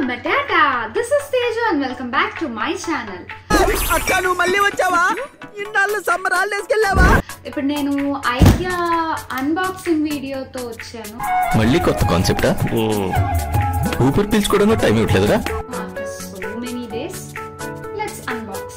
Batata. This is Teju and welcome back to my channel. అక్క నువ్వు మళ్ళీ వచ్చావా? ఇన్నాళ్ళు సమ్మర్ హాలిడేస్ కి వెళ్ళావా? ఇప్పుడు నేను ఐకియా అన్బాక్సింగ్ వీడియోతో వచ్చాను. మళ్ళీ కొత్త కాన్సెప్టా? ఊపిరి పీల్చుకోవడానికి time ఇవ్వట్లేదురా? After so many days, let's unbox.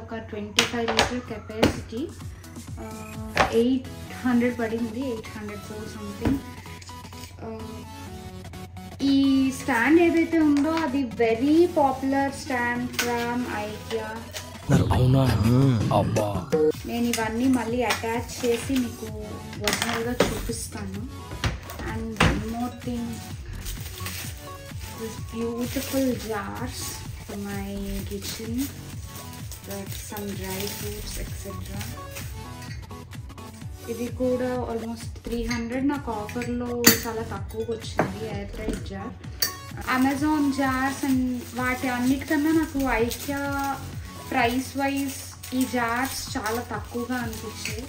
ఒక 25 లీటర్ కెపాసిటీ 800 పడింది, 804 సంథింగ్. ఈ స్టాండ్ ఏదైతే ఉందో అది very popular stand from IKEA. అవునా? అబ్బా, నేను ఇవన్నీ మళ్ళీ అటాచ్ చేసి మీకు ఒరిజినల్గా చూపిస్తాను. And one more thing, this beautiful jars for my kitchen. Some dry fruits etc. ఇది కూడా ఆల్మోస్ట్ 300 నాకు ఆఫర్లో చాలా తక్కువగా వచ్చింది. Air tight jar, Amazon jars and వాటి అన్నిటికన్నా నాకు ఐకియా ప్రైస్ వైజ్ ఈ జార్స్ చాలా తక్కువగా అనిపించాయి.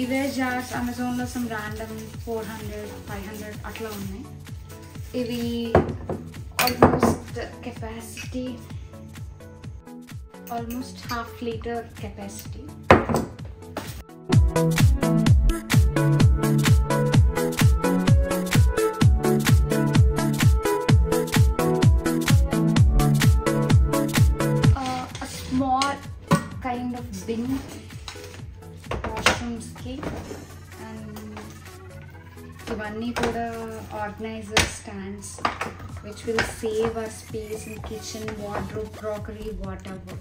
ఇవే జార్స్ అమెజాన్లో సమ్ ర్యాండమ్ 400 500 అట్లా ఉన్నాయి. ఇవి almost capacity almost half liter capacity. A small kind of bin, washrooms ki, and ivanni kuda organizer stands which will save us space in kitchen, wardrobe, crockery, whatever.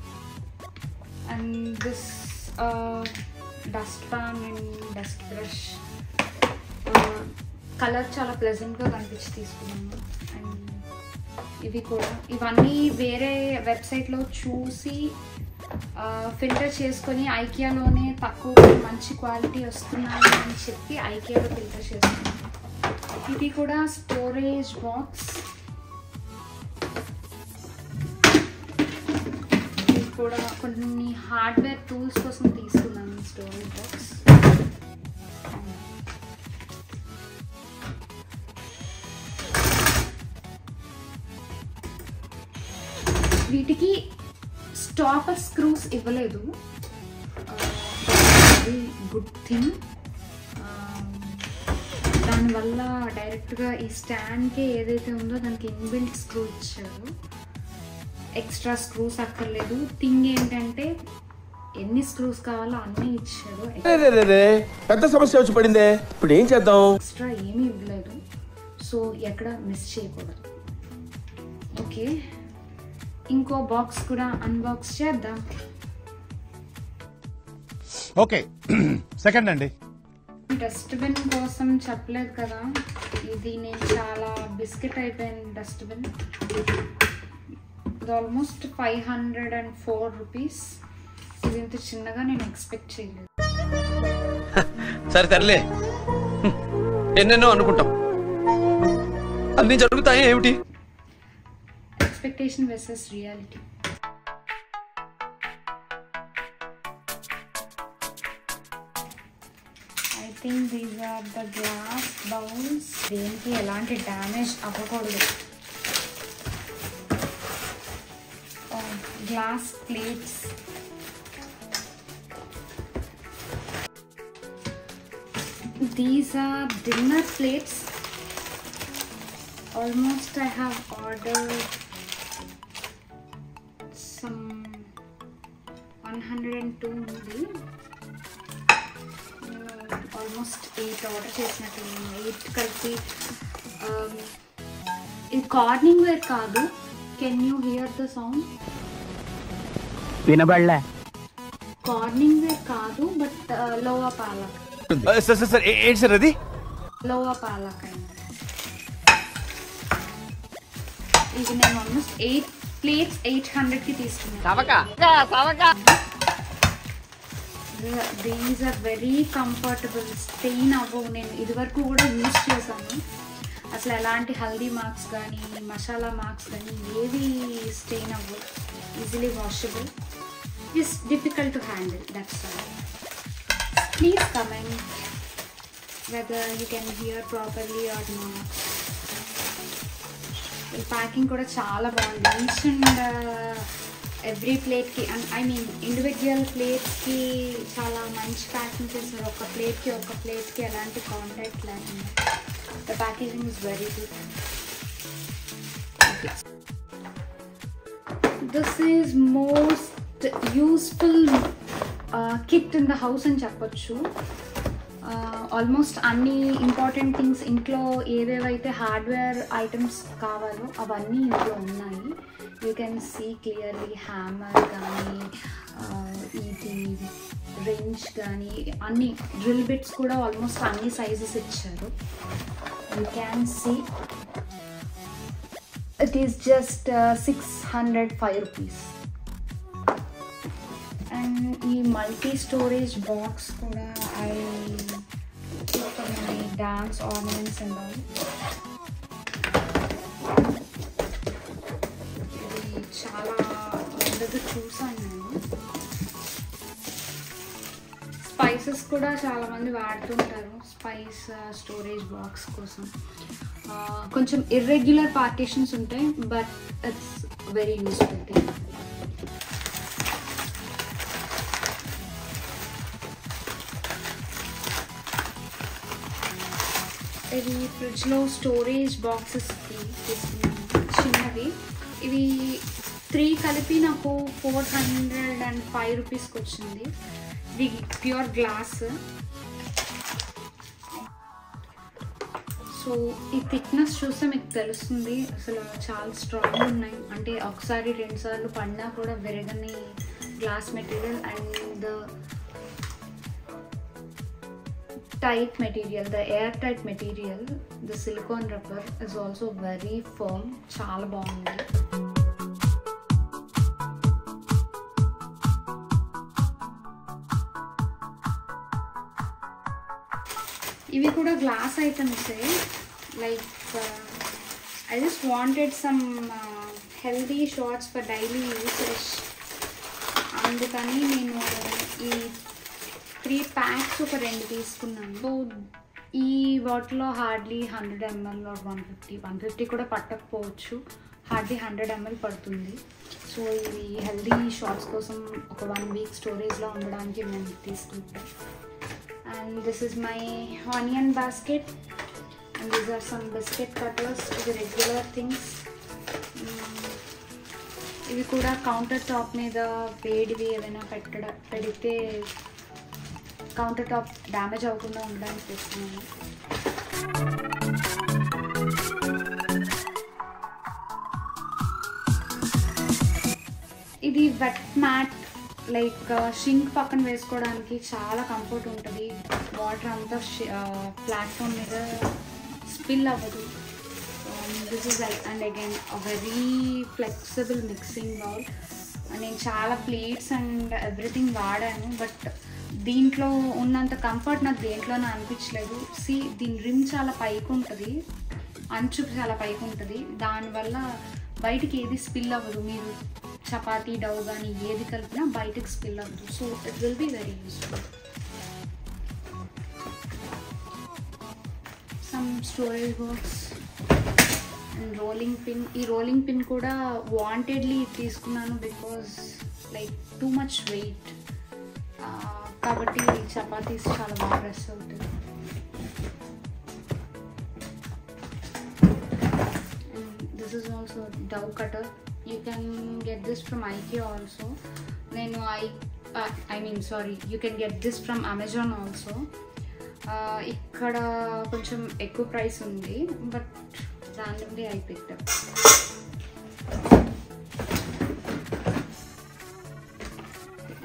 And this dust pan and dust brush colour చాలా ప్లెజెంట్గా కనిపించి తీసుకున్నాను. And ఇవి కూడా ఇవన్నీ వేరే వెబ్సైట్లో చూసి ఫిల్టర్ చేసుకొని ఐకియాలోనే తక్కువ మంచి క్వాలిటీ వస్తున్నాయి అని చెప్పి ఐకియాలో ఫిల్టర్ చేసుకున్నాను. ఇది కూడా స్టోరేజ్ బాక్స్, కూడా కొన్ని హార్డ్వేర్ టూల్స్ కోసం తీసుకున్నాను స్టోరేజ్ బాక్స్. వీటికి స్టాపర్ స్క్రూస్ ఇవ్వలేదు, వెరీ గుడ్ థింగ్. దానివల్ల డైరెక్ట్గా ఈ స్టాండ్కి ఏదైతే ఉందో దానికి ఇన్బిల్ట్ స్క్రూ ఇచ్చారు, ఎక్స్ట్రా స్క్రూస్ అక్కర్లేదు. థింగ్ ఏంటంటే ఎన్ని స్క్రూస్ కావాలో అన్నీ ఇచ్చాడు. పెద్ద సమస్య వచ్చి పడిందే, ఇప్పుడు ఏం చేద్దాం? ఎక్స్ట్రా ఏమీ ఇవ్వలేదు, సో ఎక్కడ మిస్ చేయకూడదు. ఓకే, ఇంకో బాక్స్ కూడా అన్బాక్స్ చేద్దాం. ఓకే, సెకండ్ అండి. డస్ట్బిన్ కోసం చెప్పలేదు కదా, ఇది నేను చాలా బిస్కెట్ అయిపోయాను డస్ట్బిన్. ఇది ఆల్మోస్ట్ 504 రూపీస్. ఇది ఇంత చిన్నగా నేను ఎక్స్పెక్ట్ చేయలేదు. సరే తరలే, ఎన్నెన్నో అనుకుంటాం, అన్ని జరుగుతాయి ఏమిటి? Expectation versus reality. I think these are the glass bowls. దేనికి ఎలాంటి డ్యామేజ్ అవ్వకూడదు. glass plates. These are dinner plates. Almost I have ordered some 102 maybe. Almost 8 order చేసినట్టు 8 కలిపి. ఇది కార్నింగ్ వేర్ కాదు. Can you hear the sound? వినబడలే. Corning ware కాదు, but లోవా పాలక్. సార్ ఏంటి సార్ అది? లోవా పాలక్ అయినా. ఇది నేను ఆల్మోస్ట్ 8 ప్లేట్స్ 800కి తీసుకున్నాను. These are very comfortable, stain అవ్వవు. నేను ఇదివరకు కూడా యూజ్ చేశాను, అసలు ఎలాంటి హల్దీ మార్క్స్ కానీ మసాలా మార్క్స్ కానీ ఏవి స్టెయిన్ అవ్వవు. Easily washable, just difficult to handle, that's all. Please comment whether you can hear properly or not. ఈ ప్యాకింగ్ కూడా చాలా బాగుంది. ఈచ్ అండ్ ఎవ్రీ ప్లేట్కి, ఐ మీన్ ఇండివిజువల్ ప్లేట్స్కి చాలా మంచి ప్యాకింగ్ చేస్తారు. ఒక ప్లేట్కి ఎలాంటి కాంటాక్ట్ లేకుండా. The packaging is very good. Okay, this is most useful kit in the house అని చెప్పొచ్చు. ఆల్మోస్ట్ అన్ని ఇంపార్టెంట్ థింగ్స్ ఇంట్లో ఏవేవైతే హార్డ్వేర్ ఐటమ్స్ కావాలో అవన్నీ ఇంట్లో ఉన్నాయి. You can see clearly hammer కానీ ఇది రేంజ్ కానీ అన్ని డ్రిల్ బిట్స్ కూడా ఆల్మోస్ట్ అన్ని సైజెస్ ఇచ్చారు. You can see it is just 605 rupees. And ఈ మల్టీ స్టోరేజ్ బాక్స్ కూడా I dance ornaments and all. ఇది చాలా దగ్గర చూసాను నేను. స్పైసెస్ కూడా చాలామంది వాడుతుంటారు స్పైస్ స్టోరేజ్ బాక్స్ కోసం. కొంచెం ఇర్రెగ్యులర్ పార్టీషన్స్ ఉంటాయి, but it's very useful thing. ఇవి ఫ్రిడ్జ్లో స్టోరేజ్ బాక్సెస్ చిన్నవి. ఇవి 3 కలిపి నాకు 405 రూపీస్కి వచ్చింది. ఇది ప్యూర్ గ్లాస్. సో ఈ థిక్నెస్ చూస్తే మీకు తెలుస్తుంది, అసలు చాలా స్ట్రాంగ్ ఉన్నాయి. అంటే ఒకసారి 2 సార్లు పడినా కూడా విరగని glass material. And the tight material, the airtight material, the silicone rubber is also very firm. చాలా బాగుంది. ఇవి కూడా గ్లాస్ ఐటమ్సే. Like I just wanted some healthy shots for daily usage. అందుకని నేను ఈ 3 ప్యాక్స్ ఒక 2 తీసుకున్నాను. సో ఈ బాటిల్లో హార్డ్లీ 100 ml or 150 కూడా పట్టకపోవచ్చు, హార్డ్లీ 100 ml పడుతుంది. సో ఇది హెల్దీ షార్ట్స్ కోసం ఒక 1 వీక్ స్టోరేజ్లో ఉండడానికి మేము తీసుకుంటాం. And this is my onion basket. And these are some biscuit cutters, ఇది రెగ్యులర్ థింగ్స్. ఇవి కూడా కౌంటర్ టాప్ మీద వేడివి ఏమైనా పెడితే కౌంటర్ టాప్ డ్యామేజ్ అవ్వకుండా ఉండడానికి తెస్తున్నాను. ఇది వెట్ మ్యాట్, లైక్ షింక్ పక్కన వేసుకోవడానికి చాలా కంఫర్ట్ ఉంటుంది. వాటర్ అంతా ప్లాట్ఫామ్ మీద స్పిల్ అవ్వదు. This is and again a very flexible mixing bowl. నేను చాలా ప్లేట్స్ అండ్ ఎవ్రీథింగ్ వాడాను, బట్ దీంట్లో ఉన్నంత కంఫర్ట్ నాకు దేంట్లోనూ అనిపించలేదు. దీని రిమ్ చాలా పైకి ఉంటుంది, అంచు చాలా పైకి ఉంటుంది. దానివల్ల బయటికి ఏది స్పిల్ అవ్వదు. మీరు చపాతీ డౌ కానీ ఏది కలిపినా బయటకు స్పిల్ అవ్వదు. So it will be very useful. Some storage box and rolling pin. ఈ రోలింగ్ పిన్ కూడా వాంటెడ్లీ తీసుకున్నాను because like too much weight. కాబట్టి చపాతీస్ చాలా బాగా ప్రెస్ అవుతుంది. This is also dough cutter. You can get this from IKEA also. నేను you can get this from Amazon also. ఇక్కడ కొంచెం ఎక్కువ ప్రైస్ ఉంది, బట్ దాని నుండి I picked up.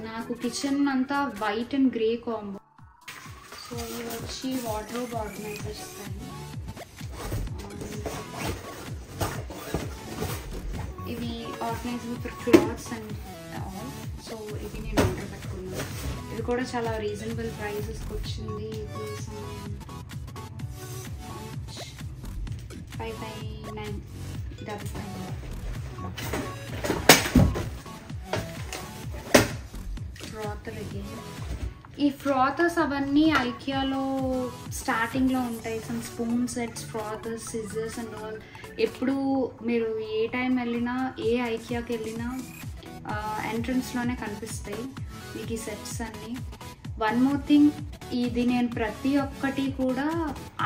నాకు కిచెన్ అంతా white and grey combo. So ఇవి వచ్చి వార్డ్రోబ్ ఆర్గనైజర్స్. ఇవి organising for clothes and all. So ఇది నేను ఆర్డర్ పెట్టుకున్నాను. ఇది కూడా చాలా రీజనబుల్ ప్రైజెస్కి వచ్చింది. ఇది 599 ఫ్రాతర్ అగైన్. ఈ ఫ్రాతర్స్ అవన్నీ ఐకియాలో స్టార్టింగ్లో ఉంటాయి. Some spoon sets, frothers, scissors and all. ఎప్పుడు మీరు ఏ టైం వెళ్ళినా, ఏ ఐకియాకి వెళ్ళినా ఎంట్రన్స్లోనే కనిపిస్తాయి మీకు ఈ సెట్స్ అన్నీ. వన్ మోర్ థింగ్, ఇది నేను ప్రతి ఒక్కటి కూడా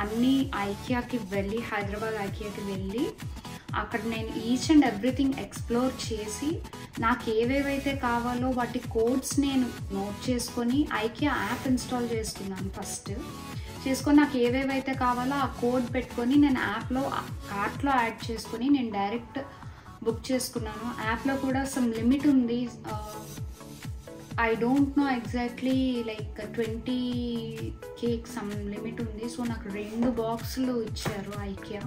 అన్ని ఐకియాకి వెళ్ళి, హైదరాబాద్ ఐకియాకి వెళ్ళి అక్కడ నేను ఈచ్ అండ్ ఎవ్రీథింగ్ ఎక్స్ప్లోర్ చేసి నాకు ఏవేవైతే కావాలో వాటి కోడ్స్ నేను నోట్ చేసుకొని ఐకియా యాప్ ఇన్స్టాల్ చేసుకున్నాను. ఫస్ట్ చేసుకొని నాకు ఏవేవైతే కావాలో ఆ కోడ్ పెట్టుకొని నేను యాప్లో కార్ట్లో యాడ్ చేసుకొని నేను డైరెక్ట్ బుక్ చేసుకున్నాను. యాప్లో కూడా సమ్ లిమిట్ ఉంది. I don't know exactly like 20K some limit ఉంది. సో నాకు 2 బాక్సులు ఇచ్చారు IKEA.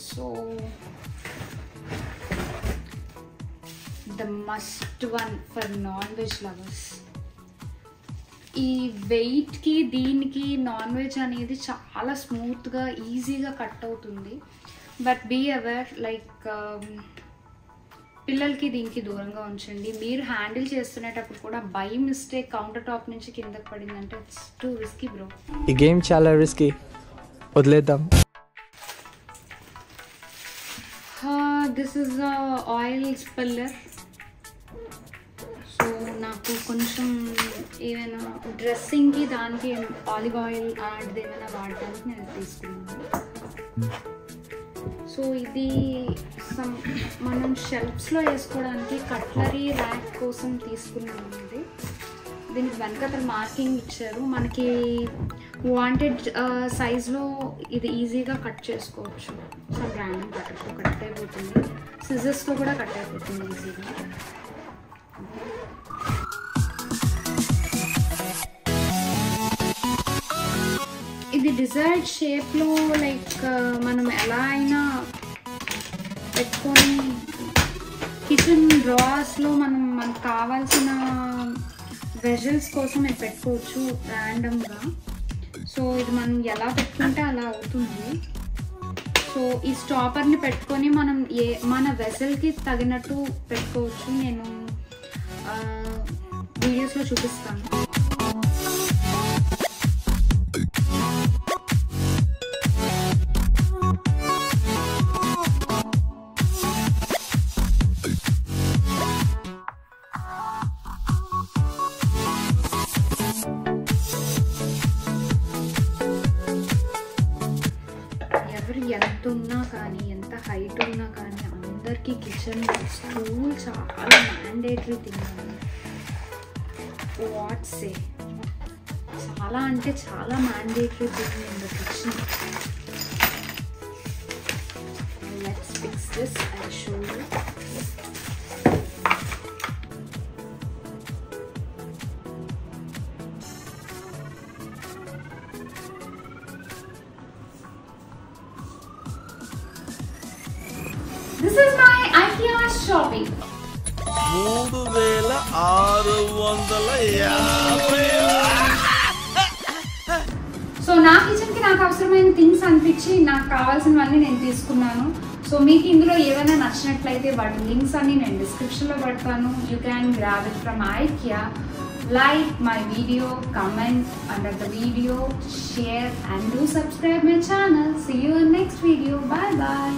So the must one for non veg lovers. ఈ వెయిట్కి దీనికి నాన్ వెజ్ అనేది చాలా స్మూత్గా ఈజీగా కట్ అవుతుంది. బట్ బీ అవేర్, లైక్ పిల్లలకి దీనికి దూరంగా ఉంచండి. మీరు హ్యాండిల్ చేస్తునేటప్పుడు కూడా బై మిస్టేక్ కౌంటర్ టాప్ నుంచి కిందకి పడిందంటే ఇట్స్ టూ రిస్కీ బ్రో. ఈ గేమ్ చాలా రిస్కీ, వదిలేద్దాం. This is oil spiller. So నాకు కొంచెం ఏమైనా డ్రెస్సింగ్కి దానికి ఆలివ్ ఆయిల్ అలాంటిది ఏమైనా వాడటానికి నేను తీసుకున్నాను. సో ఇది మనం షెల్ఫ్స్లో వేసుకోవడానికి కట్లరీ ర్యాక్ కోసం తీసుకున్నాము. ఇది దీనికి వెనకాల మార్కింగ్ ఇచ్చారు. మనకి వాంటెడ్ సైజ్లో ఇది ఈజీగా కట్ చేసుకోవచ్చు. సో బ్రాండింగ్ కట్ అయిపోతుంది. సిజర్స్తో కూడా కట్ అయిపోతుంది ఈజీగా. ఇది డిజైర్డ్ షేప్లో లైక్ మనం ఎలా అయినా పెట్టుకొని కిచెన్ డ్రాస్లో మనకు కావాల్సిన వెజల్స్ కోసం ఇది పెట్టుకోవచ్చు ర్యాండమ్గా. సో ఇది మనం ఎలా పెట్టుకుంటే అలా అవుతుంది. సో ఈ స్టాపర్ని పెట్టుకొని మనం మన వెజల్కి తగినట్టు పెట్టుకోవచ్చు. నేను వీడియోస్లో చూపిస్తాను. ఎంత ఉన్నా కానీ, ఎంత హైట్ ఉన్నా కానీ అందరికీ కిచెన్ స్టూల్ చాలా మ్యాండేటరీ థింగ్. వాట్ సే, చాలా అంటే చాలా mandatory thing in the kitchen. Let's fix this. I show you. This is my IKEA shopping. 3650. So నా కిచెన్కి నాకు అవసరమైన థింగ్స్ అనిపించి నాకు కావాల్సినవన్నీ నేను తీసుకున్నాను. సో మీకు ఇందులో ఏమైనా నచ్చినట్లయితే వాటి లింక్స్ అన్ని నేను డిస్క్రిప్షన్లో పెడతాను. You can grab it from IKEA. Like my video, comment under the video, share and do subscribe my channel. See you in next video. Bye bye.